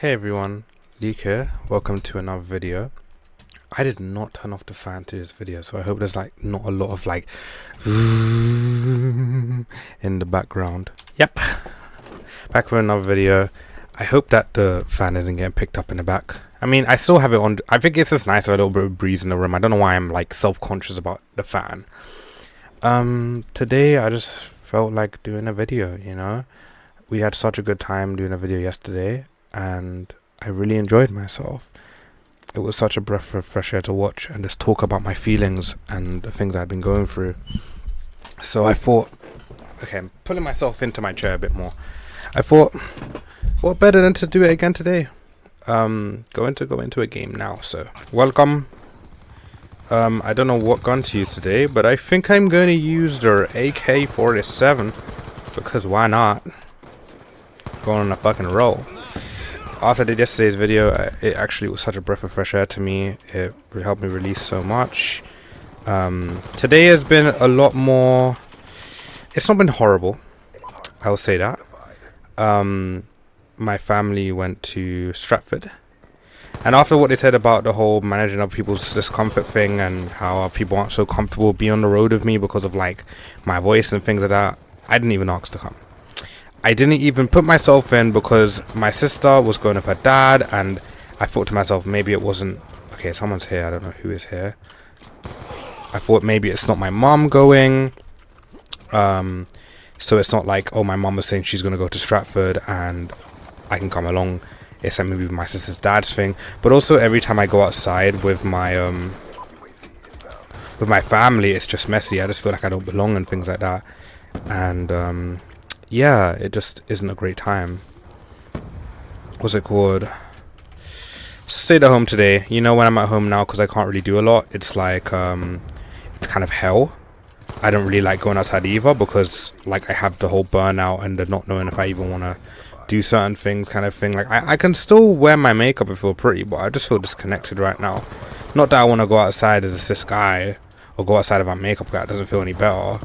Hey everyone, Luke here. Welcome to another video. I did not turn off the fan to this video, so I hope there's not a lot of in the background. Yep, back with another video. I hope that the fan isn't getting picked up in the back. I mean, I still have it on. I think it's just nice to have a little bit of breeze in the room. I don't know why I'm self-conscious about the fan. Today I just felt like doing a video, you know. We had such a good time doing a video yesterday, and I really enjoyed myself. It was such a breath of fresh air to watch and just talk about my feelings and the things I'd been going through. So I thought, okay, I'm pulling myself into my chair a bit more. I thought, what better than to do it again today? Going to go into a game now, so welcome. I don't know what gun to use today, but I think I'm going to use their AK-47, because why not? Going on a fucking roll. After I did yesterday's video, it actually was such a breath of fresh air to me. It helped me release so much. Today has been a lot more. It's not been horrible, I will say that. My family went to Stratford, and after what they said about the whole managing other people's discomfort thing and how people aren't so comfortable being on the road with me because of my voice and things like that, I didn't even ask to come. I didn't even put myself in because my sister was going with her dad, and I thought to myself, maybe it wasn't. Okay, someone's here. I don't know who is here. I thought maybe it's not my mom going. So it's not like, oh, my mom was saying she's going to go to Stratford and I can come along. It's like maybe my sister's dad's thing. But also every time I go outside with my family, it's just messy. I just feel like I don't belong and things like that. And yeah, it just isn't a great time. What's it called? Stayed at home today. You know, when I'm at home now, because I can't really do a lot, it's like, it's kind of hell. I don't really like going outside either, because I have the whole burnout and the not knowing if I even want to do certain things kind of thing. I can still wear my makeup and feel pretty, but I just feel disconnected right now. Not that I want to go outside as a cis guy or go outside of my makeup guy. It doesn't feel any better.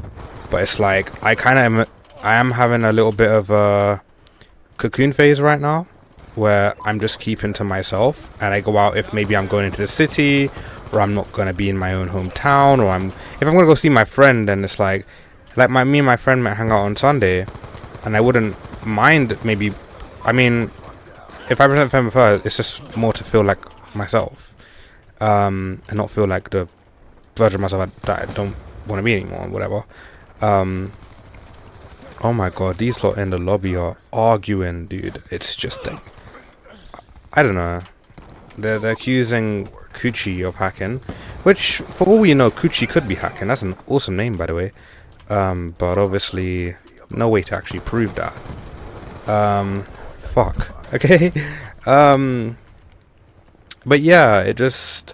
But it's like, I am having a little bit of a cocoon phase right now, where I'm just keeping to myself, and I go out if maybe I'm going into the city, or I'm not going to be in my own hometown, or if I'm going to go see my friend, and it's me and my friend might hang out on Sunday, and I wouldn't mind maybe, if I present with her, it's just more to feel like myself, and not feel like the version of myself that I don't want to be anymore, or whatever. Oh my god, these lot in the lobby are arguing, dude. It's just I don't know. They're accusing Coochie of hacking, which, for all we know, Coochie could be hacking. That's an awesome name, by the way. But obviously, no way to actually prove that. Fuck. Okay. But yeah, it just,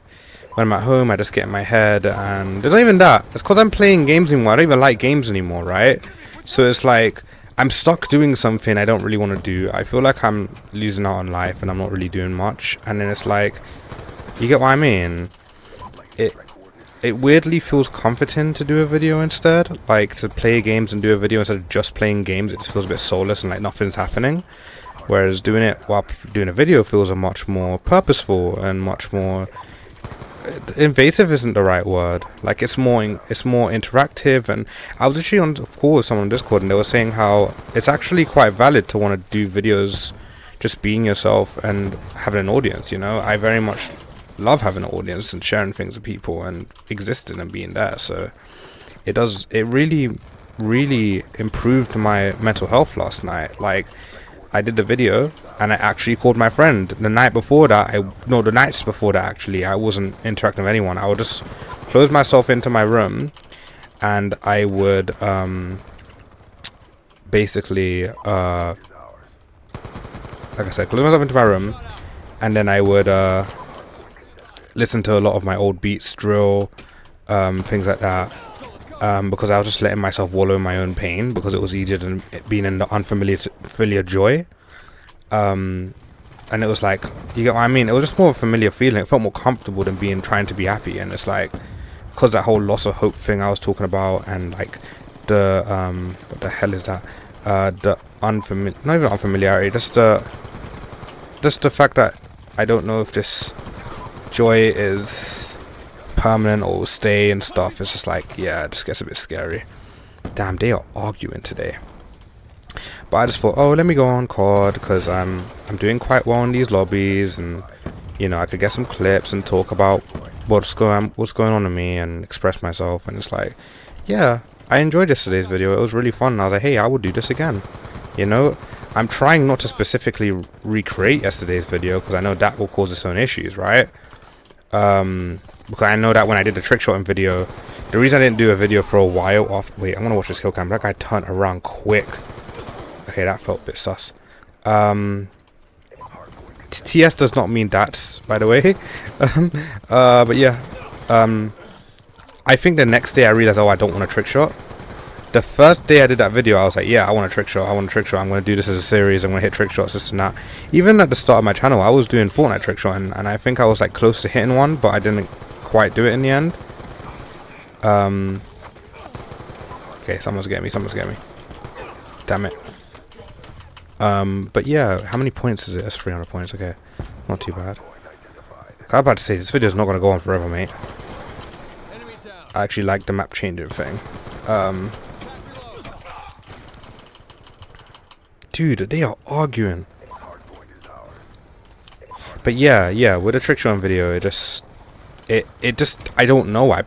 when I'm at home, I just get in my head, and there's not even that. It's because I'm playing games anymore. I don't even like games anymore, right? So it's like, I'm stuck doing something I don't really want to do. I feel like I'm losing out on life and I'm not really doing much. And then it's like, you get what I mean? It weirdly feels comforting to do a video instead. To play games and do a video instead of just playing games. It just feels a bit soulless and like nothing's happening. Whereas doing it while doing a video feels a much more purposeful and much more... invasive isn't the right word. It's more interactive. And I was actually on a call with someone on Discord, and they were saying how it's actually quite valid to want to do videos just being yourself and having an audience, you know. I very much love having an audience and sharing things with people and existing and being there. So it really improved my mental health last night. I did the video and I actually called my friend. The nights before that, actually, I wasn't interacting with anyone. I would just close myself into my room, and I would basically, like I said, close myself into my room, and then I would listen to a lot of my old beats, drill, things like that. Because I was just letting myself wallow in my own pain, because it was easier than being in the unfamiliar joy. And it was like, you get what I mean? It was just more of a familiar feeling. It felt more comfortable than trying to be happy. And it's like, because that whole loss of hope thing I was talking about, and the what the hell is that? The not even unfamiliarity, just the just the fact that I don't know if this joy is permanent or will stay and stuff. It's just like, yeah, it just gets a bit scary. Damn, they are arguing today. But I just thought, oh, let me go on COD because I'm doing quite well in these lobbies, and you know, I could get some clips and talk about what's going on in me and express myself. And it's like, yeah, I enjoyed yesterday's video. It was really fun. And I was like, hey, I would do this again. You know, I'm trying not to specifically recreate yesterday's video because I know that will cause its own issues, right? Because I know that when I did the trick shotting video, the reason I didn't do a video for a while off. Wait, I'm gonna watch this kill cam. That guy turned around quick. Okay, that felt a bit sus. TS does not mean that's, by the way. But yeah, I think the next day I realized, oh, I don't want a trick shot. The first day I did that video, I was like, yeah, I want a trick shot. I want a trick shot. I'm going to do this as a series. I'm going to hit trick shots, this and that. Even at the start of my channel, I was doing Fortnite trick shot, and I think I was like close to hitting one, but I didn't quite do it in the end. Okay, someone's getting me. Someone's getting me. Damn it. But yeah, how many points is it? That's 300 points. Okay, not too bad. I was about to say, this video is not going to go on forever, mate. I actually like the map changing thing. Dude, they are arguing. But yeah, with the trick shot video, it just, I don't know. I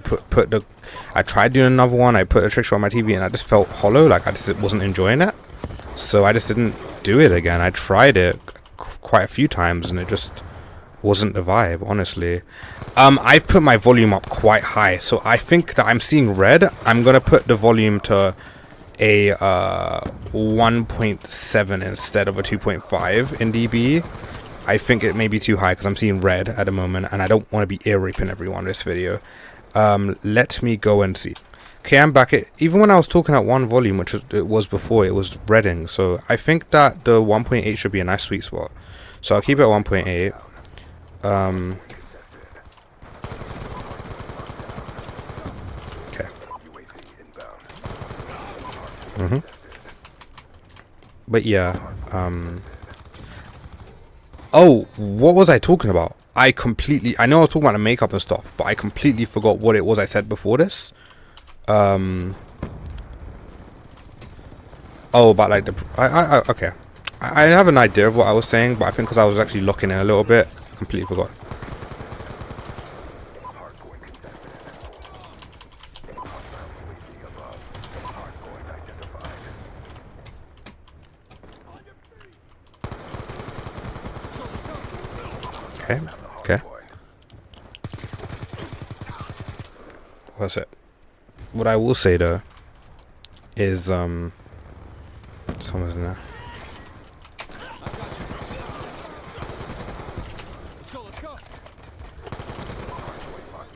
tried doing another one. I put a trick shot on my TV, and I just felt hollow. Like I just wasn't enjoying it. So I just didn't do it again. I tried it quite a few times, and it just wasn't the vibe, honestly. I've put my volume up quite high, so I think that I'm seeing red. I'm gonna put the volume to a 1.7 instead of a 2.5 in dB. I think it may be too high because I'm seeing red at the moment, and I don't want to be ear raping everyone in this video. Let me go and see. Okay, I'm back. Even when I was talking at one volume, which it was before, it was redding. So I think that the 1.8 should be a nice sweet spot. So I'll keep it at 1.8. Okay. But yeah. Oh, what was I talking about? I know I was talking about the makeup and stuff, but I completely forgot what it was I said before this. Oh, about like the okay, I have an idea of what I was saying, but I think because I was actually looking in a little bit, I completely forgot. Okay. What's it? What I will say though is someone's in there.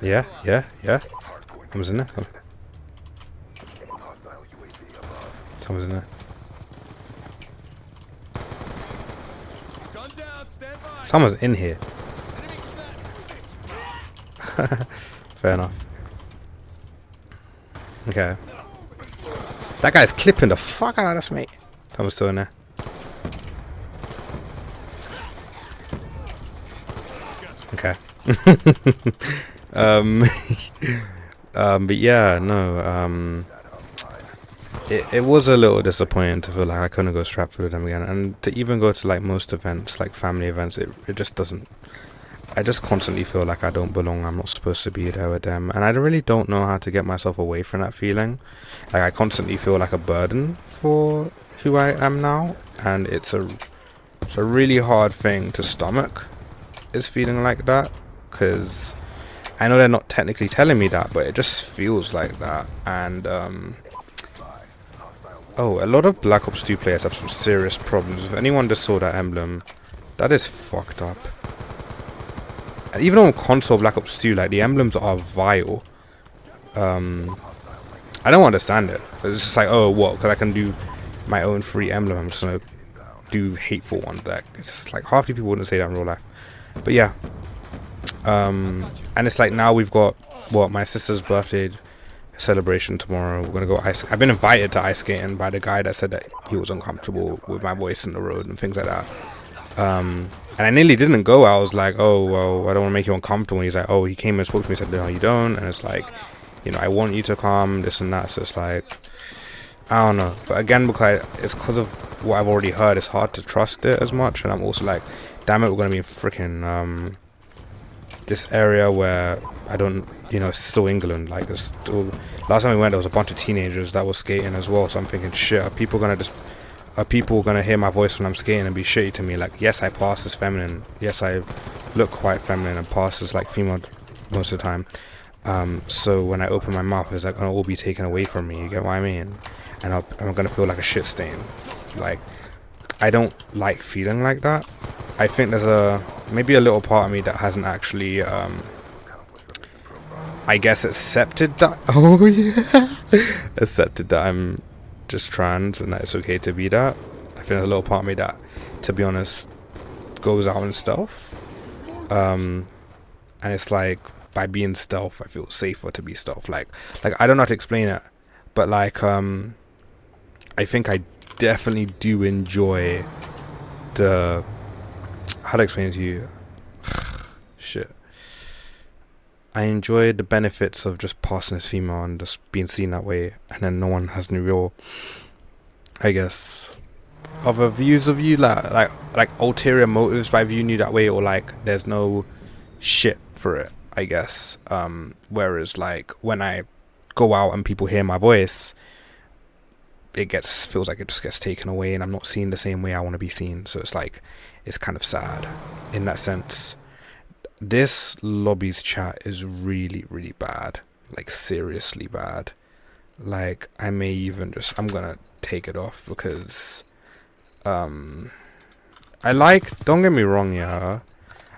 Yeah. Someone's in there. Someone's in there. Someone's in here. Fair enough. Okay. That guy's clipping the fuck out of us, mate. Someone's still in there. Okay. But yeah, no, it was a little disappointing to feel like I couldn't go Stratford with them again, and to even go to like most events, like family events, it just doesn't. I just constantly feel like I don't belong. I'm not supposed to be there with them, and I really don't know how to get myself away from that feeling. Like I constantly feel like a burden for who I am now, and it's a really hard thing to stomach. Is feeling like that, because I know they're not technically telling me that, but it just feels like that. And oh, a lot of Black Ops 2 players have some serious problems. If anyone just saw that emblem, that is fucked up. And even on console Black Ops 2, like the emblems are vile. I don't understand it. It's just like, oh, what? Because I can do my own free emblem, I'm just gonna do hateful ones. Like it's just like half the people wouldn't say that in real life. But yeah, and it's like now we've got what, my sister's birthday celebration tomorrow. We're gonna go ice. I've been invited to ice skating by the guy that said that he was uncomfortable with my voice in the road and things like that. And I nearly didn't go. I was like, oh, well, I don't want to make you uncomfortable. And he's like, oh, he came and spoke to me and said, no, you don't. And it's like, you know, I want you to come, this and that. So it's like, I don't know. But again, it's because of what I've already heard, it's hard to trust it as much. And I'm also like, damn it, we're going to be in freaking this area where I don't, you know, it's still England. Like, it's still, last time we went, there was a bunch of teenagers that were skating as well. So I'm thinking, shit, are people gonna hear my voice when I'm skating and be shitty to me? Like, yes, I pass as feminine. Yes, I look quite feminine and pass as like female most of the time. So when I open my mouth, it's like gonna all be taken away from me. You get what I mean? And I'm gonna feel like a shit stain. Like, I don't like feeling like that. I think there's maybe a little part of me that hasn't actually, I guess, accepted that. Oh yeah, accepted that I'm just trans and that it's okay to be that. I think there's a little part of me that, to be honest, goes out in stealth. And it's like, by being stealth, I feel safer to be stealth. Like I don't know how to explain it, but like, I think I definitely do enjoy the, how to explain it to you? Shit. I enjoy the benefits of just passing as female and just being seen that way, and then no one has any real, I guess, other views of you, like ulterior motives by viewing you that way, or like there's no shit for it, I guess. Whereas like when I go out and people hear my voice, feels like it just gets taken away, and I'm not seen the same way I want to be seen. So it's like, it's kind of sad in that sense. This lobby's chat is really, really bad. Like, seriously bad. Like, I may even I'm gonna take it off because, don't get me wrong, yeah,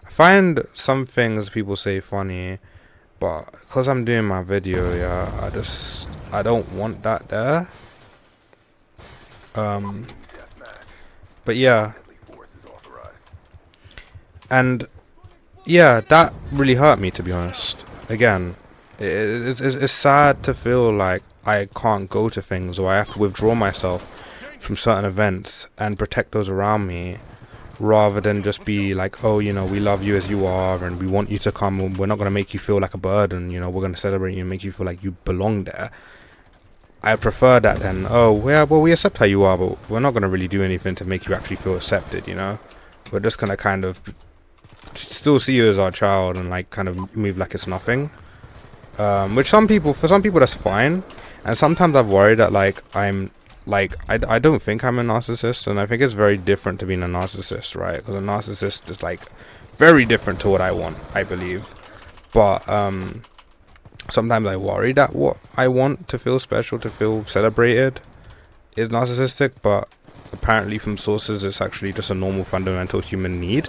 I find some things people say funny, but because I'm doing my video, yeah, I don't want that there. But yeah. And yeah, that really hurt me, to be honest. Again, it's sad to feel like I can't go to things, or I have to withdraw myself from certain events and protect those around me, rather than just be like, oh, you know, we love you as you are and we want you to come, and we're not going to make you feel like a burden, you know, we're going to celebrate you and make you feel like you belong there. I prefer that than, oh, yeah, well, we accept how you are, but we're not going to really do anything to make you actually feel accepted, you know? We're just going to kind of still see you as our child and like kind of move like it's nothing, which for some people that's fine. And sometimes I've worried that like I'm like, I don't think I'm a narcissist, and I think it's very different to being a narcissist, right? Because a narcissist is like very different to what I want, I believe. But sometimes I worry that what I want to feel special, to feel celebrated, is narcissistic. But apparently from sources it's actually just a normal fundamental human need.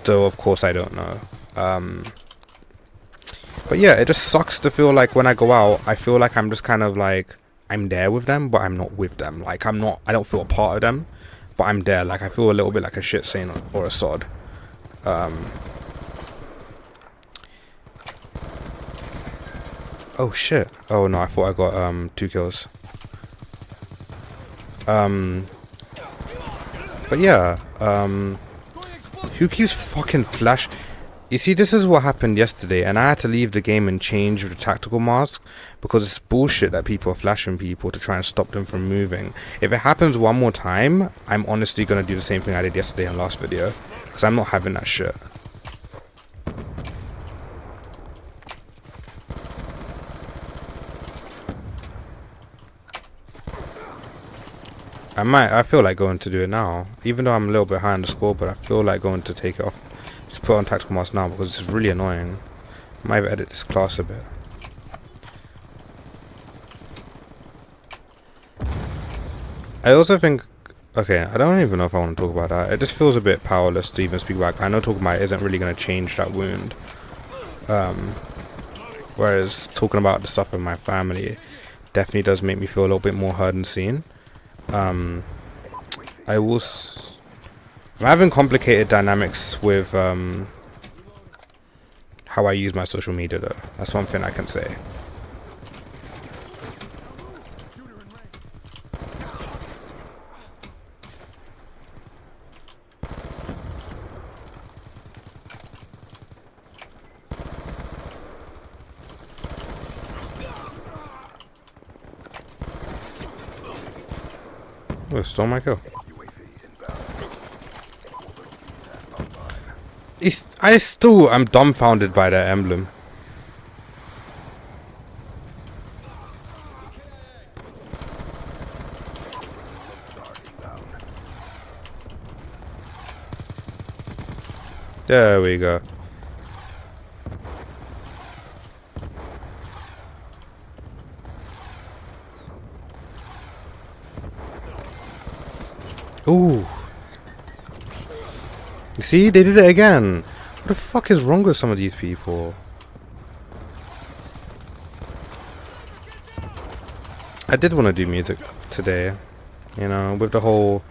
So of course I don't know. But yeah, it just sucks to feel like when I go out, I feel like I'm just kind of like, I'm there with them, but I'm not with them. Like I don't feel a part of them, but I'm there. Like I feel a little bit like a shit stain or a sod. Oh shit. Oh no, I thought I got 2 kills. But yeah, who keeps fucking flash? You see, this is what happened yesterday, and I had to leave the game and change the tactical mask because it's bullshit that people are flashing people to try and stop them from moving. If it happens one more time, I'm honestly gonna do the same thing I did yesterday in the last video, because I'm not having that shit. I feel like going to do it now, even though I'm a little bit high on the score, but I feel like going to take it off. Just put on tactical mask now because it's really annoying. I might edit this class a bit. I also think, okay, I don't even know if I want to talk about that. It just feels a bit powerless to even speak about. I know talking about it isn't really going to change that wound. Whereas talking about the stuff with my family definitely does make me feel a little bit more heard and seen. I'm having complicated dynamics with how I use my social media though. That's one thing I can say. Oh, stole my kill. I'm dumbfounded by that emblem. There we go. Ooh. See, they did it again. What the fuck is wrong with some of these people? I did want to do music today, you know, with the whole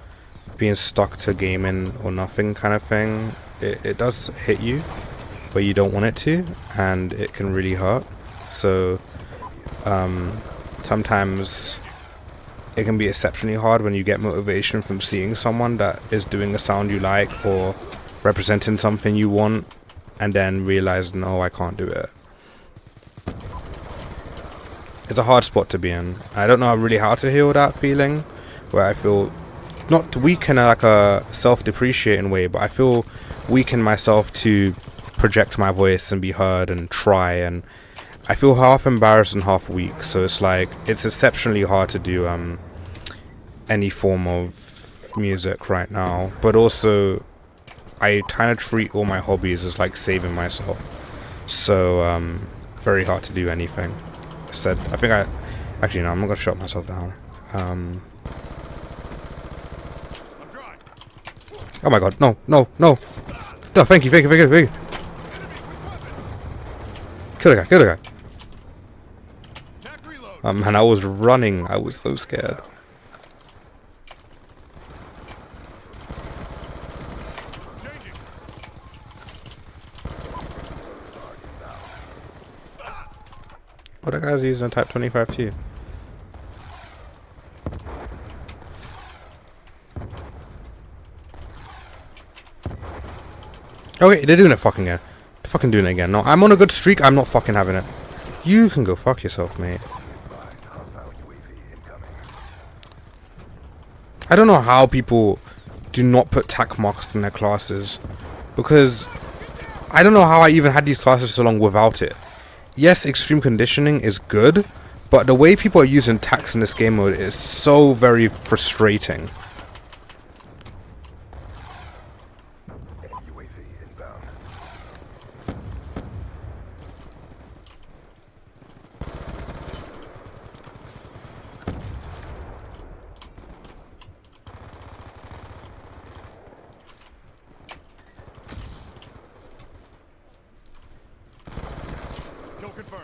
being stuck to gaming or nothing kind of thing. It does hit you, but you don't want it to, and it can really hurt. So sometimes it can be exceptionally hard when you get motivation from seeing someone that is doing a sound you like or representing something you want, and then realize, no, I can't do it. It's a hard spot to be in. I don't know really how to heal that feeling, where I feel not weak in like a self-depreciating way, but I feel weak in myself to project my voice and be heard and try, and I feel half embarrassed and half weak. So it's like, it's exceptionally hard to do any form of music right now, but also I kind of treat all my hobbies as like saving myself. So very hard to do anything. I think actually no, I'm not gonna shut myself down. Oh my god, no. No, thank you. Kill the guy. Man, I was running. I was so scared. Oh, that guy's using a Type 25 too. Okay, they're doing it fucking again. They're fucking doing it again. No, I'm on a good streak. I'm not fucking having it. You can go fuck yourself, mate. I don't know how people do not put tack marks in their classes, because I don't know how I even had these classes so long without it. Yes, extreme conditioning is good, but the way people are using tacks in this game mode is so very frustrating.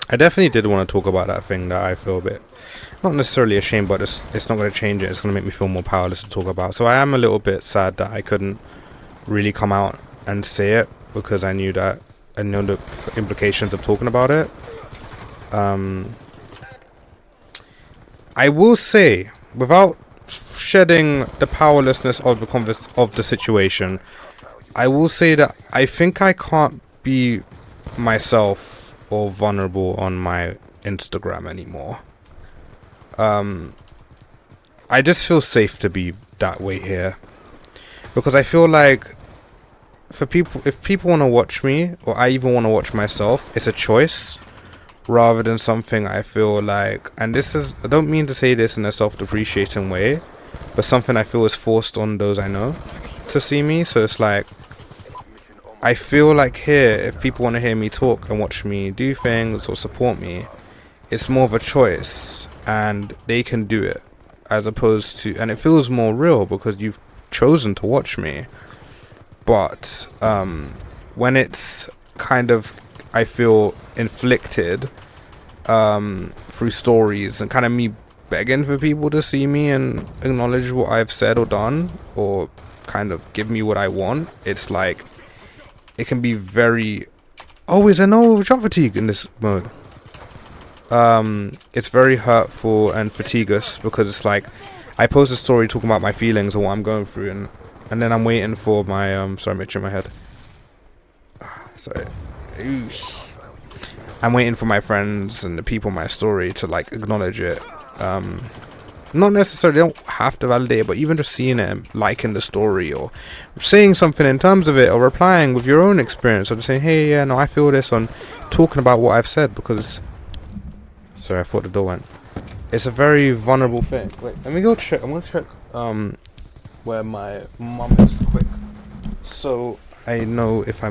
I definitely did want to talk about that thing that I feel a bit, not necessarily ashamed, but it's not going to change it. It's going to make me feel more powerless to talk about. So I am a little bit sad that I couldn't really come out and say it, because I know the implications of talking about it. I will say, without shedding the powerlessness of the situation, I will say that I think I can't be myself or vulnerable on my Instagram anymore. I just feel safe to be that way here, because I feel like if people want to watch me, or I even want to watch myself, it's a choice rather than something I feel like, and I don't mean to say this in a self-depreciating way, but something I feel is forced on those I know to see me. So it's like, I feel like here, if people want to hear me talk and watch me do things or support me, it's more of a choice, and they can do it, as opposed to, and it feels more real because you've chosen to watch me. But when it's kind of, I feel, inflicted through stories and kind of me begging for people to see me and acknowledge what I've said or done, or kind of give me what I want, it's like, it can be very... Oh, is there no jump fatigue in this mode? It's very hurtful and fatiguous, because it's like, I post a story talking about my feelings and what I'm going through, and then I'm waiting for my... sorry, I'm itching my head. Sorry. I'm waiting for my friends and the people in my story to, like, acknowledge it. not necessarily, they don't have to validate it, but even just seeing it and liking the story, or saying something in terms of it, or replying with your own experience, or just saying, hey, yeah, no, I feel this, on talking about what I've said, because, sorry, I thought the door went. It's a very vulnerable thing. Wait, let me go check. I'm gonna check where my mum is quick, so I know if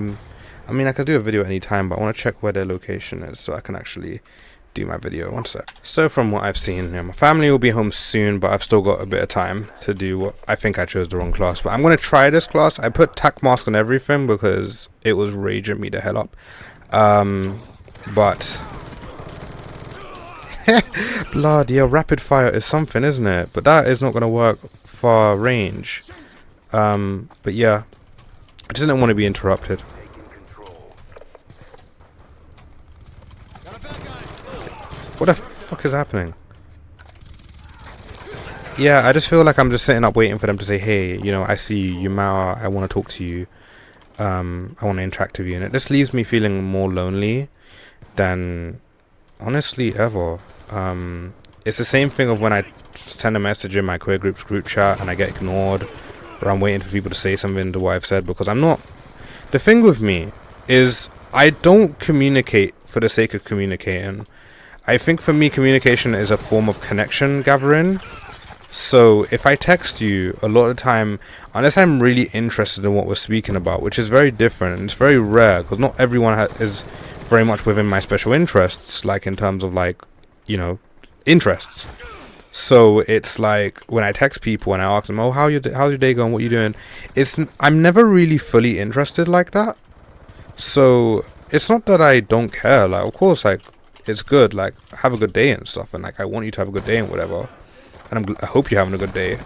I mean, I could do a video any time, but I want to check where their location is so I can actually do my video. One sec. So from what I've seen, my family will be home soon, but I've still got a bit of time to do what I think I chose the wrong class. But I'm going to try this class. I put tack mask on everything because it was raging me the hell up. But blood, yeah, rapid fire is something, isn't it? But that is not going to work far range. But yeah, I just didn't want to be interrupted. What the fuck is happening? Yeah, I just feel like I'm just sitting up waiting for them to say, hey, you know, I see you, you matter, I want to talk to you, I want to interact with you, and it just leaves me feeling more lonely than honestly ever. It's the same thing of when I send a message in my queer group's group chat and I get ignored, or I'm waiting for people to say something to what I've said, because I'm not. The thing with me is I don't communicate for the sake of communicating. I think for me, communication is a form of connection gathering. So if I text you, a lot of the time, unless I'm really interested in what we're speaking about, which is very different, and it's very rare, because not everyone is very much within my special interests, like in terms of like, you know, interests. So it's like when I text people and I ask them, oh, how's your day going, what are you doing, I'm never really fully interested like that. So it's not that I don't care, like, of course, like, it's good, like, have a good day and stuff, and like, I want you to have a good day and whatever, and I hope you're having a good day,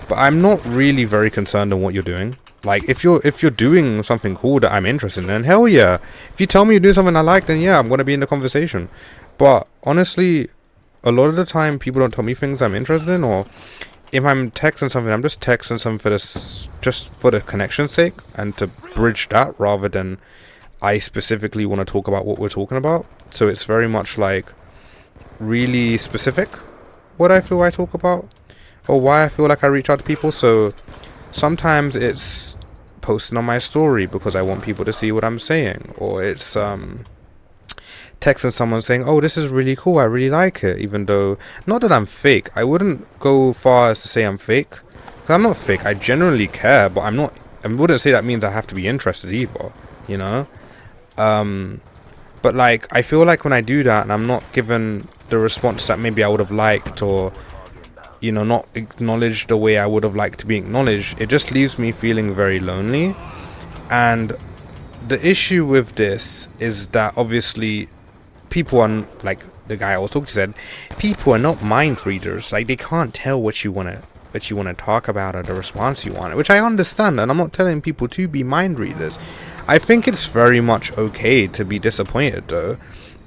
but I'm not really very concerned in what you're doing. Like, if you're doing something cool that I'm interested in, then hell yeah. If you tell me you're doing something I like, then yeah, I'm gonna be in the conversation. But honestly, a lot of the time people don't tell me things I'm interested in, or if I'm texting something, I'm just texting something for this, just for the connection's sake, and to bridge that, rather than I specifically want to talk about what we're talking about. So it's very much like really specific what I feel I talk about, or why I feel like I reach out to people. So sometimes it's posting on my story because I want people to see what I'm saying, or it's texting someone saying, oh, this is really cool, I really like it, even though, not that I'm fake, I wouldn't go far as to say I'm fake, because I'm not fake, I genuinely care, but I'm not, I wouldn't say that means I have to be interested either, you know. But like, I feel like when I do that and I'm not given the response that maybe I would have liked, or, you know, not acknowledged the way I would have liked to be acknowledged, it just leaves me feeling very lonely. And the issue with this is that obviously people are, like the guy I was talking to said, people are not mind readers. Like, they can't tell what you want to talk about or the response you want, which I understand, and I'm not telling people to be mind readers. I think it's very much okay to be disappointed, though,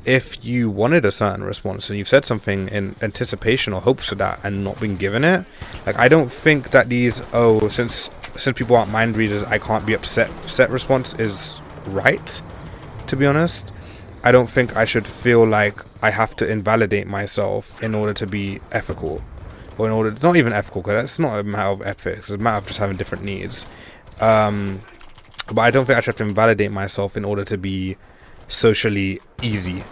if you wanted a certain response and you've said something in anticipation or hopes for that and not been given it. Like, I don't think that these, oh, since people aren't mind readers, I can't be upset response is right, to be honest. I don't think I should feel like I have to invalidate myself in order to be ethical, or in order, not even ethical, because that's not a matter of ethics, it's a matter of just having different needs. But I don't think I should have to invalidate myself in order to be socially easy,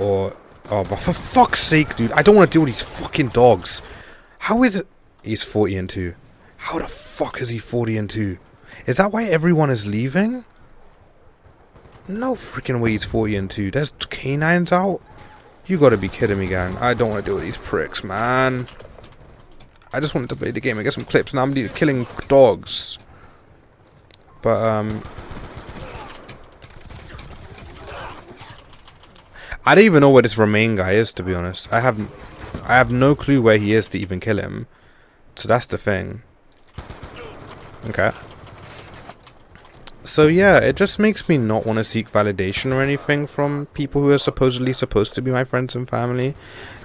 or, oh, but for fuck's sake, dude, I don't want to deal with these fucking dogs. How is it? He's 40 and 2. How the fuck is he 40 and 2? Is that why everyone is leaving? No freaking way he's 40 and 2. There's canines out? You gotta be kidding me, gang. I don't want to deal with these pricks, man. I just wanted to play the game and get some clips. Now I'm killing dogs. But, I don't even know where this Remain guy is, to be honest. I have no clue where he is to even kill him. So that's the thing. Okay. So yeah, it just makes me not want to seek validation or anything from people who are supposedly supposed to be my friends and family.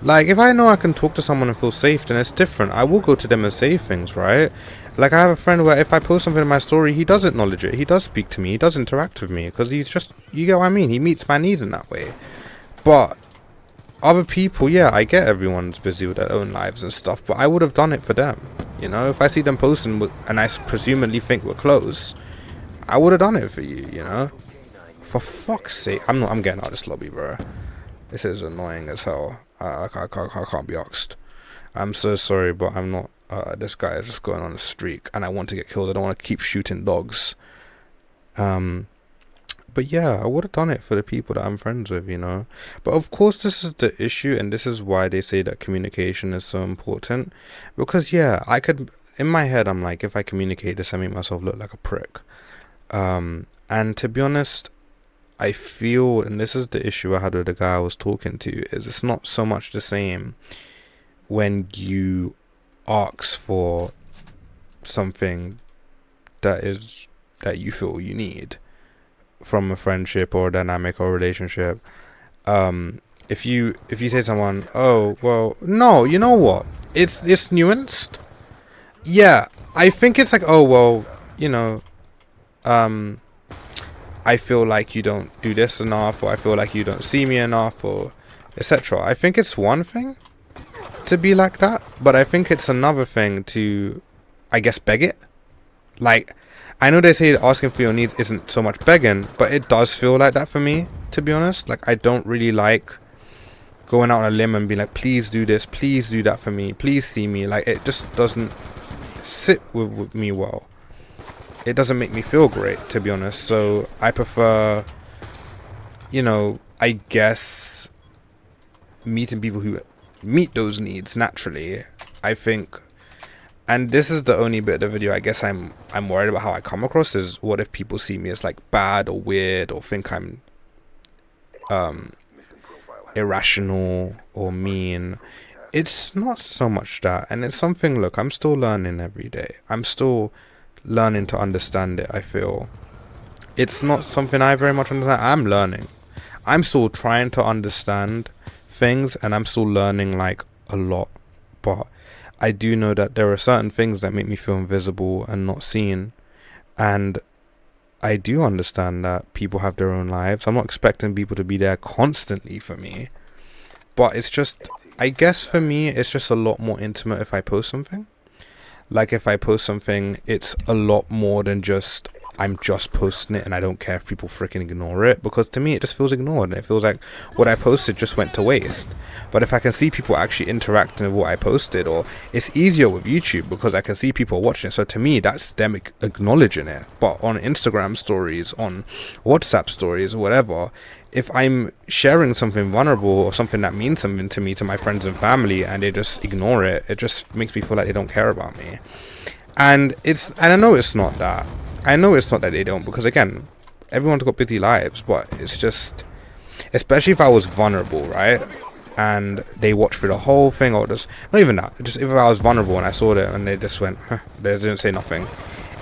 Like, if I know I can talk to someone and feel safe, then it's different. I will go to them and say things, right? Like, I have a friend where if I post something in my story, he does acknowledge it. He does speak to me. He does interact with me. Because he's just, you get what I mean? He meets my need in that way. But other people, yeah, I get everyone's busy with their own lives and stuff, but I would have done it for them. You know, if I see them posting and I presumably think we're close, I would have done it for you. You know, for fuck's sake, I'm getting out of this lobby, bro. This is annoying as hell. I can't be asked. I'm so sorry, but I'm not. This guy is just going on a streak, and I want to get killed. I don't want to keep shooting dogs. But yeah, I would have done it for the people that I'm friends with, you know. But of course, this is the issue, and this is why they say that communication is so important. Because yeah, I could, in my head, I'm like, if I communicate this, I make myself look like a prick. And to be honest, I feel, and this is the issue I had with the guy I was talking to, is it's not so much the same when you ask for something that you feel you need from a friendship or a dynamic or relationship. If you say to someone, oh well, no, you know what, it's nuanced. Yeah, I think it's like, oh well, you know, I feel like you don't do this enough, or I feel like you don't see me enough, or etc. I think it's one thing to be like that, but I think it's another thing to, I guess, beg it. Like, I know they say asking for your needs isn't so much begging, but it does feel like that for me, to be honest. Like, I don't really like going out on a limb and being like, please do this, please do that for me, please see me. Like, it just doesn't sit with me well. It doesn't make me feel great, to be honest. So I prefer, you know, I guess, meeting people who meet those needs naturally. I think, and this is the only bit of the video I guess I'm worried about how I come across, is what if people see me as like bad or weird, or think I'm irrational or mean. It's not so much that, and it's something, look, I'm still learning every day. I'm still learning to understand it. I feel it's not something I very much understand. I'm learning. I'm still trying to understand things, and I'm still learning like a lot, but I do know that there are certain things that make me feel invisible and not seen, and I do understand that people have their own lives. I'm not expecting people to be there constantly for me, but it's just, I guess for me, it's just a lot more intimate if I post something. Like, if I post something, it's a lot more than just, I'm just posting it and I don't care if people freaking ignore it, because to me it just feels ignored, and it feels like what I posted just went to waste. But if I can see people actually interacting with what I posted, or it's easier with YouTube because I can see people watching it, so to me that's them acknowledging it. But on Instagram stories, on WhatsApp stories, or whatever, if I'm sharing something vulnerable or something that means something to me, to my friends and family, and they just ignore it, it just makes me feel like they don't care about me. And I know it's not that. I know it's not that they don't, because again, everyone's got busy lives, but it's just, especially if I was vulnerable, right? And they watched through the whole thing, or just, not even that, just if I was vulnerable and I saw it and they just went, huh, they didn't say nothing.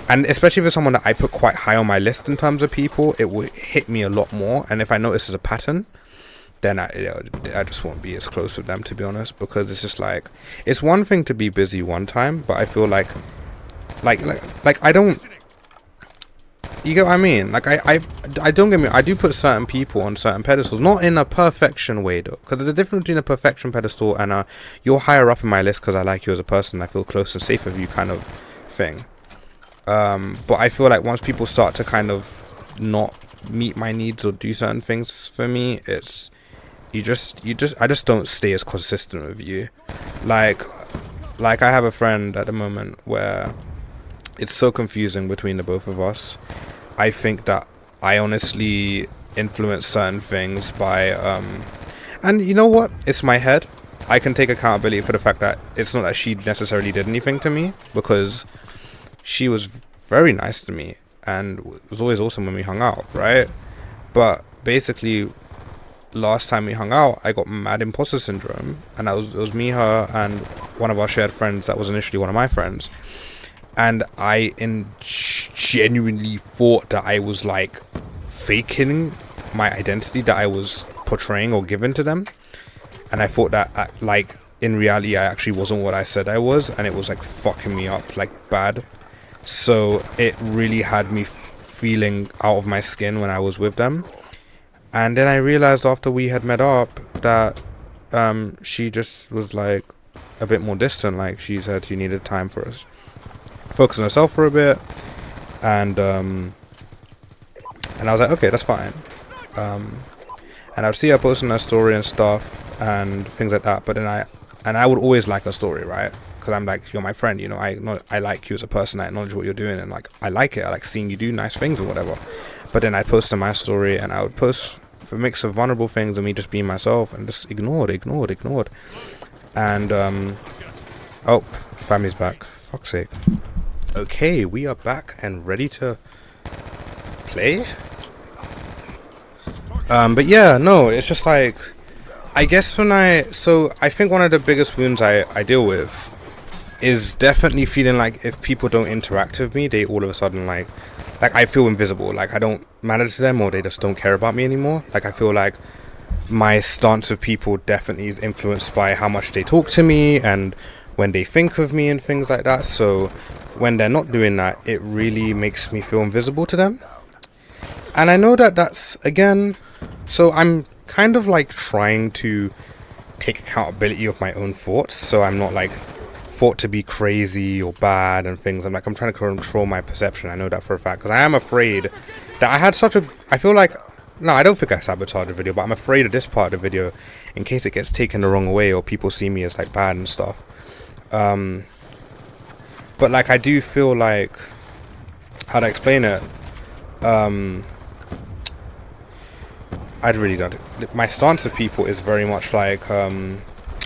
And especially if it's someone that I put quite high on my list in terms of people, it would hit me a lot more. And if I notice as a pattern, then I just won't be as close with them, to be honest, because it's just like, it's one thing to be busy one time, but I feel like I don't, you get what I mean? Like, I don't get me, I do put certain people on certain pedestals, not in a perfection way though, because there's a difference between a perfection pedestal and a, you're higher up in my list because I like you as a person, I feel close and safe with you kind of thing. But I feel like once people start to kind of not meet my needs or do certain things for me, it's, I just don't stay as consistent with you. Like I have a friend at the moment where it's so confusing between the both of us. I think that I honestly influence certain things by, and you know what? It's my head. I can take accountability for the fact that it's not that she necessarily did anything to me, because she was very nice to me and it was always awesome when we hung out, right? But basically, last time we hung out, I got mad imposter syndrome, and it was me, her, and one of our shared friends that was initially one of my friends. And I genuinely thought that I was like faking my identity that I was portraying or giving to them, and I thought that like in reality I actually wasn't what I said I was, and it was like fucking me up like bad. So it really had me feeling out of my skin when I was with them. And then I realized after we had met up that she just was like a bit more distant. Like she said she needed time for us focus on herself for a bit, and I was like, okay, that's fine. And I'd see her posting her story and stuff and things like that, but then I would always like her story, right? Because I'm like, you're my friend, you know, I like you as a person, I acknowledge what you're doing, and like I like it, I like seeing you do nice things or whatever. But then I'd post on my story, and I would post a mix of vulnerable things and me just being myself, and just ignored. And oh, family's back, fuck's sake. Okay, we are back and ready to play. But yeah, no, it's just like, I guess I think one of the biggest wounds I deal with is definitely feeling like if people don't interact with me, they all of a sudden like I feel invisible, like I don't matter to them, or they just don't care about me anymore. Like I feel like my stance with people definitely is influenced by how much they talk to me and when they think of me and things like that. So when they're not doing that, it really makes me feel invisible to them. And I know that that's, again, so I'm kind of like trying to take accountability of my own thoughts, so I'm not like thought to be crazy or bad and things. I'm trying to control my perception. I know that for a fact, because I am afraid that I feel like, no, I don't think I sabotaged the video, but I'm afraid of this part of the video in case it gets taken the wrong way or people see me as like bad and stuff. But like I do feel like, how to explain it, I'd really don't. My stance with people is very much like, I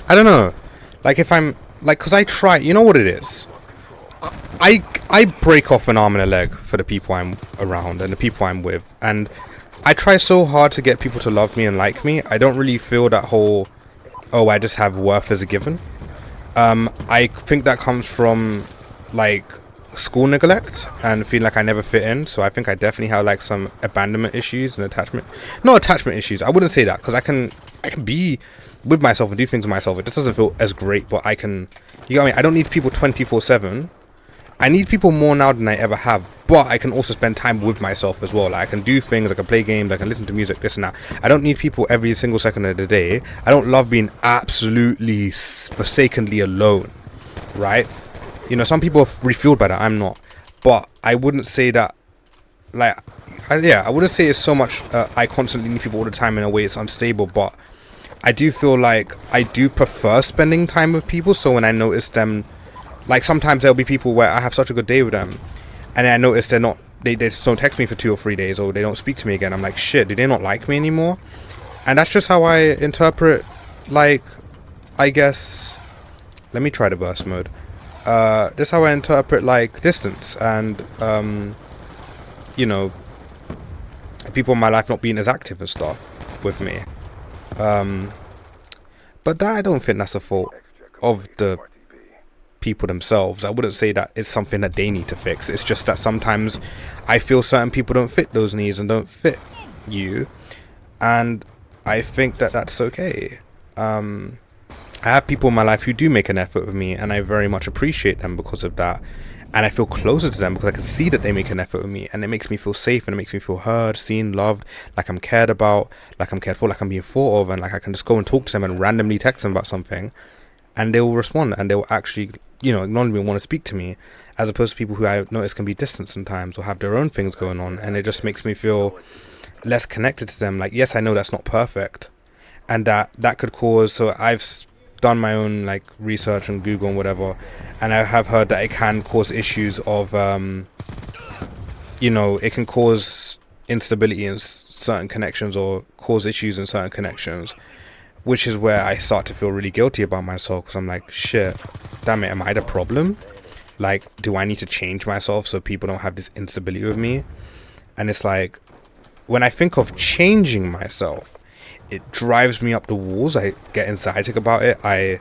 don't know, like if I'm like, because I try, you know what it is, I break off an arm and a leg for the people I'm around and the people I'm with, and I try so hard to get people to love me and like me. I don't really feel that whole, oh, I just have worth as a given. I think that comes from like school neglect and feel like I never fit in. So I think I definitely have like some abandonment issues and not attachment issues, I wouldn't say that, because I can be with myself and do things with myself. It just doesn't feel as great, but I can, you know what I mean? I don't need people 24/7. I need people more now than I ever have, but I can also spend time with myself as well. Like I can do things, I can play games, I can listen to music, this and that. I don't need people every single second of the day. I don't love being absolutely forsakenly alone, right? You know, some people are refueled by that, I'm not. But I wouldn't say that, like, I wouldn't say it's so much I constantly need people all the time in a way it's unstable, but I do feel like I do prefer spending time with people. So when I notice them, like sometimes there'll be people where I have such a good day with them, and I notice they just don't text me for 2 or 3 days, or they don't speak to me again. I'm like, shit, do they not like me anymore? And that's just how I interpret, like, I guess, let me try the burst mode. That's how I interpret like distance and you know, people in my life not being as active and stuff with me. But that, I don't think that's a fault of the people themselves. I wouldn't say that it's something that they need to fix. It's just that sometimes I feel certain people don't fit those needs and don't fit you, and I think that that's okay. I have people in my life who do make an effort with me, and I very much appreciate them because of that, and I feel closer to them because I can see that they make an effort with me, and it makes me feel safe, and it makes me feel heard, seen, loved, like I'm cared about, like I'm cared for, like I'm being thought of, and like I can just go and talk to them and randomly text them about something, and they will respond, and they will actually, you know, acknowledge me and want to speak to me, as opposed to people who I notice can be distant sometimes or have their own things going on, and it just makes me feel less connected to them. Like, yes, I know that's not perfect, and that could cause, so I've done my own like research on Google and whatever, and I have heard that it can cause issues of you know, it can cause instability in certain connections or cause issues in certain connections, which is where I start to feel really guilty about myself, because I'm like, shit, damn it, am I the problem? Like, do I need to change myself so people don't have this instability with me? And it's like, when I think of changing myself, it drives me up the walls. I get anxiety about it. I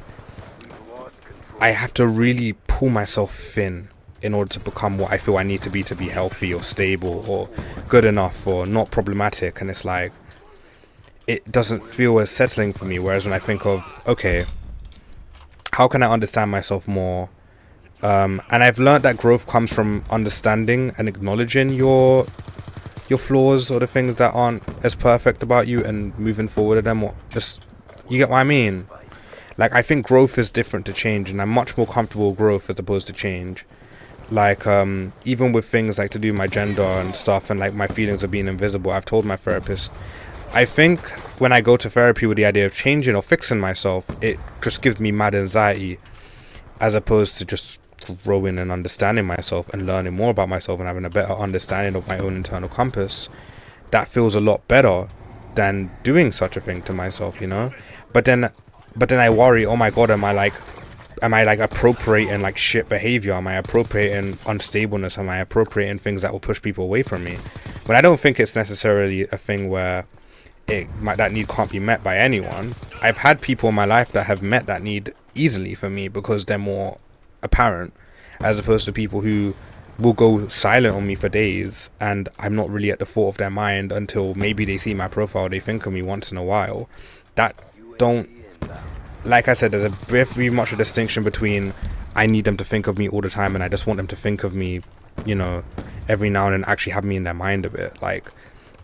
have to really pull myself thin in order to become what I feel I need to be healthy or stable or good enough or not problematic. And it's like, it doesn't feel as settling for me. Whereas when I think of, okay, how can I understand myself more? And I've learned that growth comes from understanding and acknowledging your flaws or the things that aren't as perfect about you and moving forward with them, or just You get what I mean? Like, I think growth is different to change, and I'm much more comfortable with growth as opposed to change. Like, even with things like to do my gender and stuff, and like my feelings of being invisible, I've told my therapist, I think when I go to therapy with the idea of changing or fixing myself, it just gives me mad anxiety, as opposed to just growing and understanding myself and learning more about myself and having a better understanding of my own internal compass. That feels a lot better than doing such a thing to myself, you know. But then I worry, oh my god, am I like appropriating like shit behavior? Am I appropriating unstableness? Am I appropriating things that will push people away from me? But I don't think it's necessarily a thing where that need can't be met by anyone. I've had people in my life that have met that need easily for me because they're more apparent, as opposed to people who will go silent on me for days and I'm not really at the thought of their mind until maybe they see my profile, they think of me once in a while. That don't, like I said, there's a very much a distinction between I need them to think of me all the time and I just want them to think of me, you know, every now and then, actually have me in their mind a bit. Like,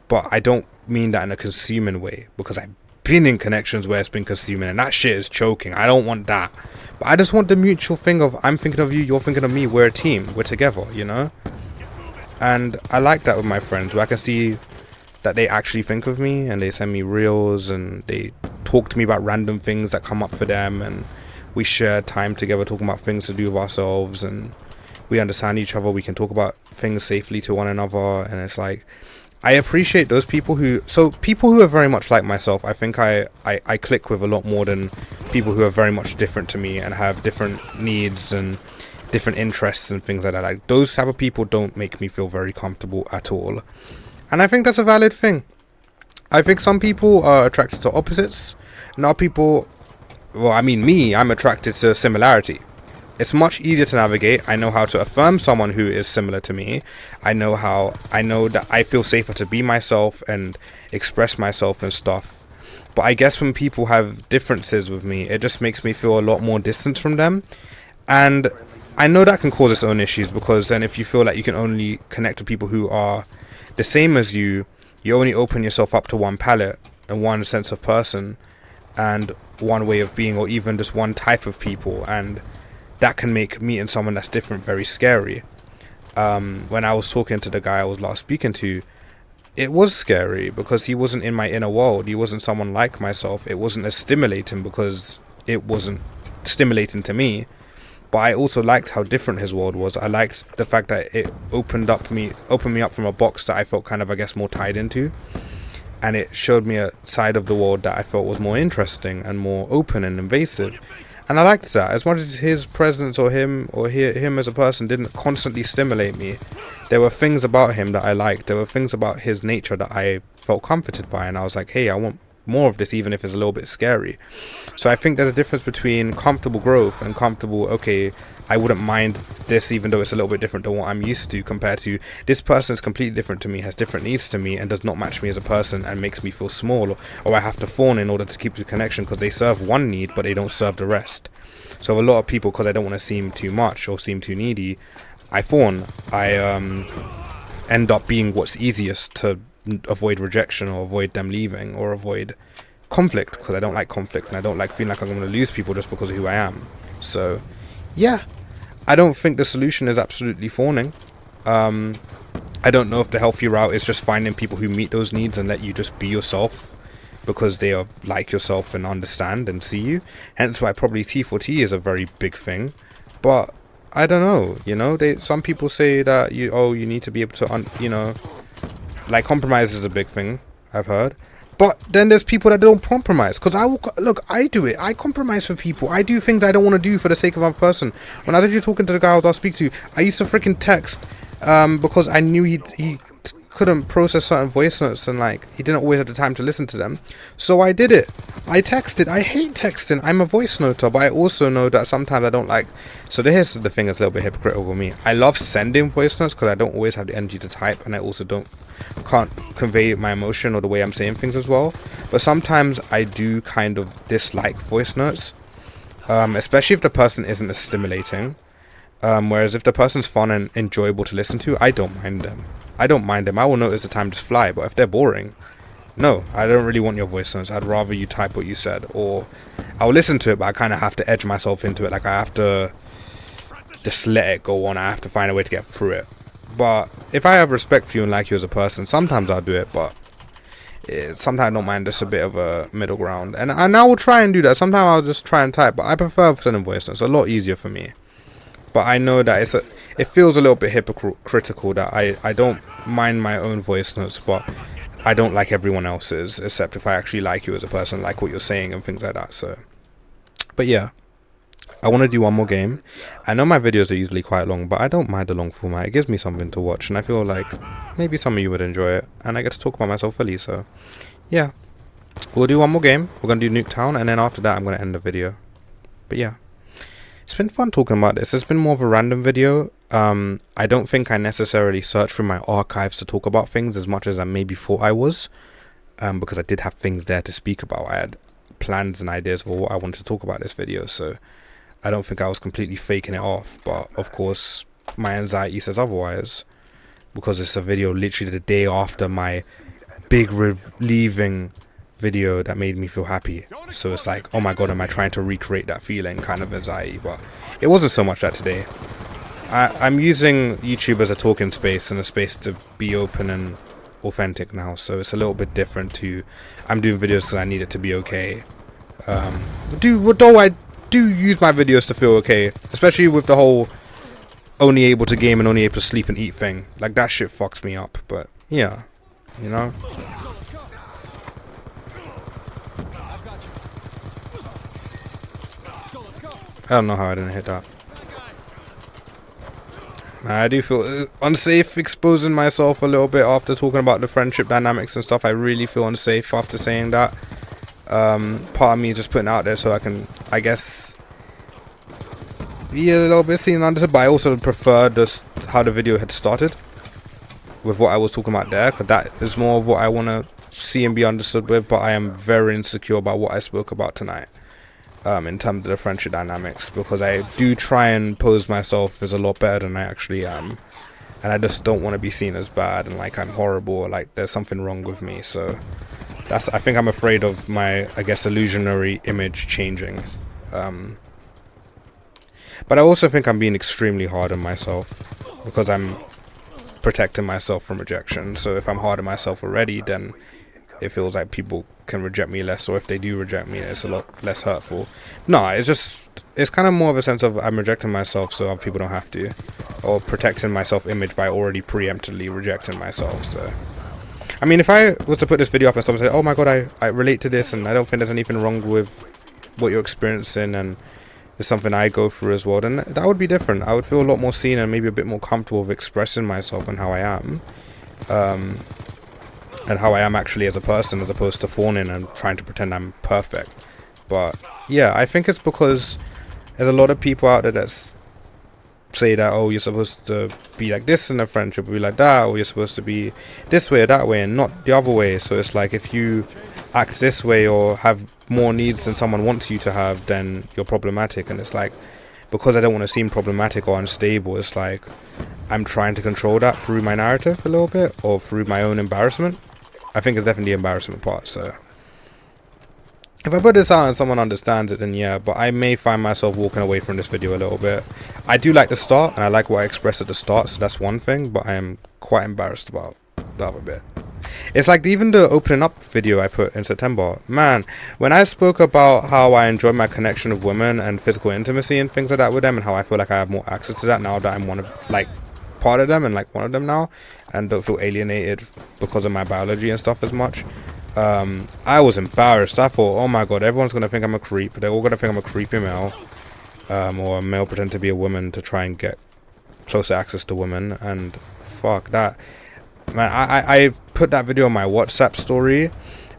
but I don't mean that in a consuming way, because I've been in connections where it's been consuming and that shit is choking. I don't want that. But I just want the mutual thing of I'm thinking of you, you're thinking of me, we're a team, we're together, you know? And I like that with my friends, where I can see that they actually think of me and they send me reels and they talk to me about random things that come up for them, and we share time together talking about things to do with ourselves, and we understand each other, we can talk about things safely to one another. And it's like, I appreciate those people who are very much like myself. I think I click with a lot more than people who are very much different to me and have different needs and different interests and things like that. Like, those type of people don't make me feel very comfortable at all. And I think that's a valid thing. I think some people are attracted to opposites. Now people, well, I mean me, I'm attracted to similarity. It's much easier to navigate. I know how to affirm someone who is similar to me. I know that I feel safer to be myself and express myself and stuff. But I guess when people have differences with me, it just makes me feel a lot more distant from them. And I know that can cause its own issues, because then if you feel like you can only connect with people who are the same as you, you only open yourself up to one palette and one sense of person and one way of being, or even just one type of people. And that can make meeting someone that's different very scary. When I was talking to the guy I was last speaking to, it was scary because he wasn't in my inner world. He wasn't someone like myself. It wasn't as stimulating because it wasn't stimulating to me. But I also liked how different his world was. I liked the fact that it opened me up from a box that I felt kind of, I guess, more tied into. And it showed me a side of the world that I felt was more interesting and more open and invasive. And I liked that. As much as his presence or him as a person didn't constantly stimulate me, there were things about him that I liked. There were things about his nature that I felt comforted by. And I was like, hey, I want more of this, even if it's a little bit scary. So I think there's a difference between comfortable growth and comfortable, okay, I wouldn't mind this even though it's a little bit different than what I'm used to, compared to this person is completely different to me, has different needs to me, and does not match me as a person and makes me feel small, or I have to fawn in order to keep the connection because they serve one need but they don't serve the rest. So a lot of people, because I don't want to seem too much or seem too needy, I fawn. I end up being what's easiest to avoid rejection or avoid them leaving or avoid conflict, because I don't like conflict and I don't like feeling like I'm going to lose people just because of who I am. So yeah, I don't think the solution is absolutely fawning. I don't know if the healthy route is just finding people who meet those needs and let you just be yourself because they are like yourself and understand and see you. Hence why probably T4T is a very big thing. But I don't know, you know, some people say that you need to be able to like, compromise is a big thing, I've heard. But then there's people that don't compromise. Because I do it. I compromise for people. I do things I don't want to do for the sake of another person. When I was actually talking to the guy I was speaking to, I used to freaking text because I knew he couldn't process certain voice notes, and like he didn't always have the time to listen to them. So I did it. I texted. I hate texting. I'm a voice noter, but I also know that sometimes I don't like. So here's the thing that's a little bit hypocritical with me. I love sending voice notes because I don't always have the energy to type, and I also can't convey my emotion or the way I'm saying things as well. But sometimes I do kind of dislike voice notes, especially if the person isn't as stimulating. Whereas if the person's fun and enjoyable to listen to, I don't mind them. I will notice the time just fly. But if they're boring, no, I don't really want your voice notes. I'd rather you type what you said, or I'll listen to it, but I kind of have to edge myself into it. Like, I have to just let it go on. I have to find a way to get through it. But if I have respect for you and like you as a person, sometimes I'll do it, but sometimes I don't mind just a bit of a middle ground. And I will try and do that. Sometimes I'll just try and type, but I prefer sending voice notes. It's a lot easier for me. But I know that it feels a little bit hypocritical that I don't mind my own voice notes, but I don't like everyone else's, except if I actually like you as a person, like what you're saying and things like that. So, but yeah, I want to do one more game. I know my videos are usually quite long, but I don't mind the long format. It gives me something to watch, and I feel like maybe some of you would enjoy it, and I get to talk about myself fully. So yeah, we'll do one more game. We're going to do Nuketown, and then after that I'm going to end the video. But yeah, it's been fun talking about this. It's been more of a random video. I don't think I necessarily searched through my archives to talk about things as much as I maybe thought I was, because I did have things there to speak about. I had plans and ideas for what I wanted to talk about this video, so I don't think I was completely faking it off. But of course my anxiety says otherwise, because it's a video literally the day after my big relieving video that made me feel happy. So it's like, oh my god, am I trying to recreate that feeling kind of anxiety? But it wasn't so much that today. I'm using YouTube as a talking space and a space to be open and authentic now, so it's a little bit different to I'm doing videos because I need it to be okay. Though I do use my videos to feel okay, especially with the whole only able to game and only able to sleep and eat thing. Like, that shit fucks me up. But yeah, you know. I don't know how I didn't hit that. I do feel unsafe exposing myself a little bit after talking about the friendship dynamics and stuff. I really feel unsafe after saying that. Part of me is just putting it out there so I can, I guess, be a little bit seen and understood. But I also prefer just how the video had started with what I was talking about there, because that is more of what I want to see and be understood with. But I am very insecure about what I spoke about tonight. In terms of the friendship dynamics, because I do try and pose myself as a lot better than I actually am, and I just don't want to be seen as bad and like I'm horrible or like there's something wrong with me. So that's, I think I'm afraid of my, I guess, illusionary image changing. But I also think I'm being extremely hard on myself because I'm protecting myself from rejection. So if I'm hard on myself already, then it feels like people can reject me less, or if they do reject me, it's a lot less hurtful. No, it's kind of more of a sense of I'm rejecting myself so other people don't have to, or protecting my self-image by already preemptively rejecting myself. So I mean, if I was to put this video up and someone said, oh my god, I relate to this and I don't think there's anything wrong with what you're experiencing and it's something I go through as well, then that would be different. I would feel a lot more seen and maybe a bit more comfortable with expressing myself and how I am. And how I am actually as a person, as opposed to fawning and trying to pretend I'm perfect. But yeah, I think it's because there's a lot of people out there that say that, oh, you're supposed to be like this in a friendship, or be like that, or you're supposed to be this way or that way and not the other way. So it's like, if you act this way or have more needs than someone wants you to have, then you're problematic. And it's like, because I don't want to seem problematic or unstable, it's like I'm trying to control that through my narrative a little bit, or through my own embarrassment. I think it's definitely the embarrassment part. So if I put this out and someone understands it, then yeah. But I may find myself walking away from this video a little bit. I do like the start, and I like what I expressed at the start, so that's one thing. But I am quite embarrassed about the other bit. It's like even the opening up video I put in September. Man, when I spoke about how I enjoy my connection with women and physical intimacy and things like that with them, and how I feel like I have more access to that now that I'm one of, like, part of them and like one of them now, and don't feel alienated because of my biology and stuff as much. I was embarrassed. I thought, oh my god, everyone's gonna think I'm a creep. They're all gonna think I'm a creepy male, or a male pretend to be a woman to try and get closer access to women. And fuck that, man. I put that video on my WhatsApp story,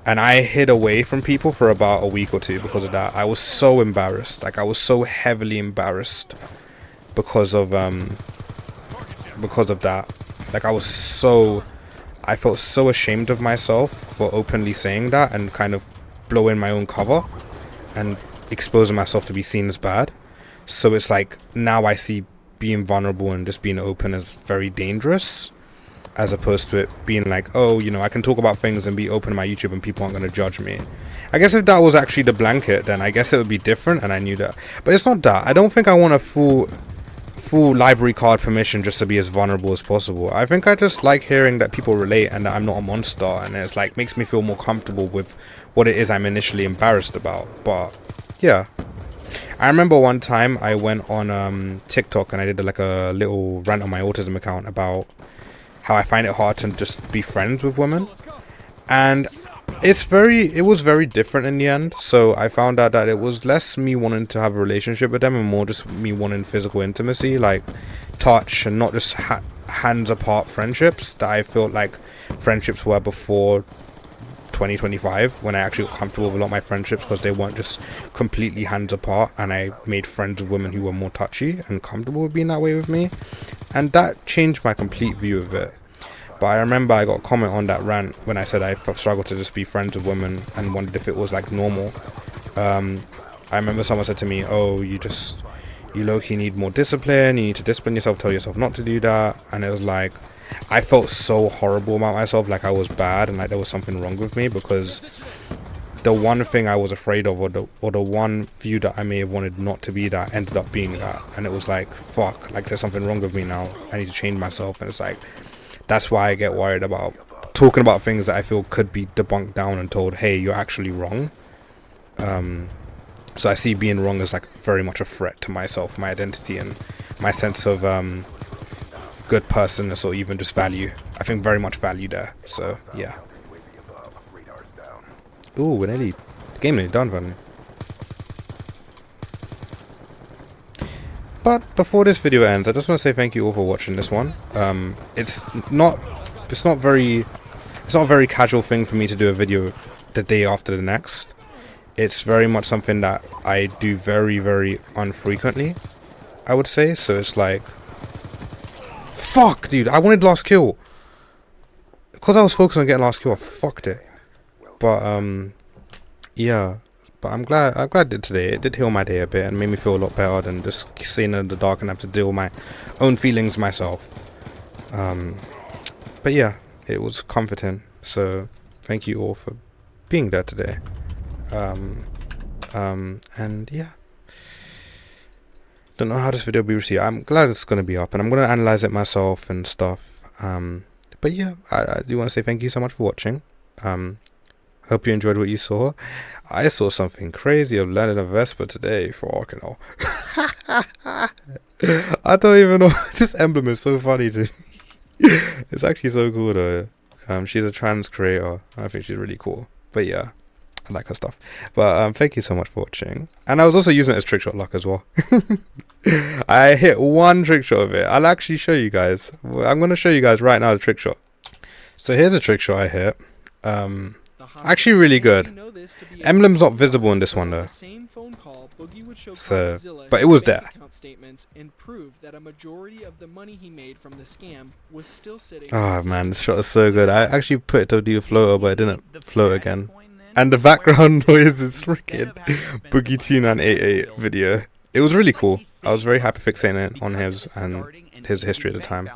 and I hid away from people for about a week or two because of that. I was so embarrassed. Like, I was so heavily embarrassed because of that. Like, I felt so ashamed of myself for openly saying that and kind of blowing my own cover and exposing myself to be seen as bad. So it's like, now I see being vulnerable and just being open as very dangerous. as opposed to it being like, oh, you know, I can talk about things and be open to my YouTube and people aren't going to judge me. I guess if that was actually the blanket, then I guess it would be different, and I knew that. But it's not that. I don't think I want a full library card permission just to be as vulnerable as possible. I think I just like hearing that people relate and that I'm not a monster, and it's like makes me feel more comfortable with what it is I'm initially embarrassed about. But yeah, I remember one time I went on TikTok and I did like a little rant on my autism account about how I find it hard to just be friends with women, and it was very different in the end. So I found out that it was less me wanting to have a relationship with them and more just me wanting physical intimacy, like touch, and not just hands apart friendships that I felt like friendships were before 2025, when I actually got comfortable with a lot of my friendships because they weren't just completely hands apart, and I made friends with women who were more touchy and comfortable with being that way with me, and that changed my complete view of it. But I remember I got a comment on that rant when I said I struggled to just be friends with women and wondered if it was like normal. I remember someone said to me, oh, you low-key need more discipline, you need to discipline yourself, tell yourself not to do that. And it was like, I felt so horrible about myself, like I was bad and like there was something wrong with me, because the one thing I was afraid of, or the one view that I may have wanted not to be that, ended up being that. And it was like, fuck, like there's something wrong with me now, I need to change myself. And it's like, that's why I get worried about talking about things that I feel could be debunked down and told, hey, you're actually wrong. So I see being wrong as like very much a threat to myself, my identity, and my sense of good personness, or even just value. I think very much value there. So yeah. Ooh, the game nearly done, finally. But before this video ends, I just want to say thank you all for watching this one. It's not a very casual thing for me to do a video the day after the next. It's very much something that I do very, very unfrequently, I would say. So it's like, fuck, dude, I wanted last kill. Because I was focused on getting last kill, I fucked it. But yeah. But I'm glad I did today. It did heal my day a bit and made me feel a lot better than just sitting in the dark and have to deal with my own feelings myself. But yeah, it was comforting. So thank you all for being there today. And yeah, don't know how this video will be received. I'm glad it's going to be up, and I'm going to analyze it myself and stuff. But yeah, I do want to say thank you so much for watching. Hope you enjoyed what you saw. I saw something crazy. I've landed a Vespa today. Fucking hell. I don't even know. This emblem is so funny to me. It's actually so cool though. She's a trans creator. I think she's really cool. But yeah, I like her stuff. But thank you so much for watching. And I was also using it as trick shot luck as well. I hit one trick shot of it. I'll actually show you guys. I'm going to show you guys right now the trick shot. So here's a trick shot I hit. Actually really good. Emblem's not visible in this one though. So, but it was there. Oh man, this shot is so good. I actually put it to do a floater, but it didn't float again. And the background noise is freaking bo2 988 video. It was really cool. I was very happy fixating it on his and his history at the time.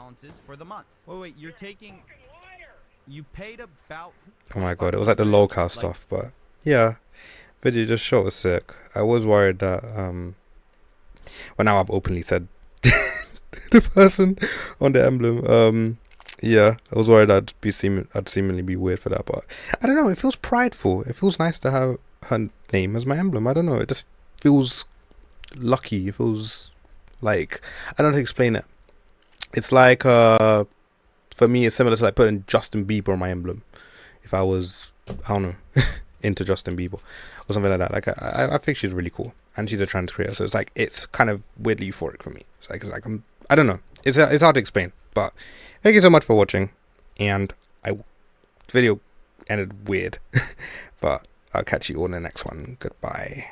Oh my god, it was like the locale stuff, but yeah, video just shot was sick. I was worried that well, now I've openly said the person on the emblem. Yeah, I was worried I'd seemingly be weird for that, but I don't know, it feels prideful. It feels nice to have her name as my emblem. I don't know, it just feels lucky. It feels like, I don't know how to explain it. It's like for me it's similar to like putting Justin Bieber on my emblem. If I was, I don't know, into Justin Bieber or something like that. Like I think she's really cool, and she's a trans creator, so it's like it's kind of weirdly euphoric for me. It's like I don't know. It's hard to explain. But thank you so much for watching, and the video ended weird, but I'll catch you all in the next one. Goodbye.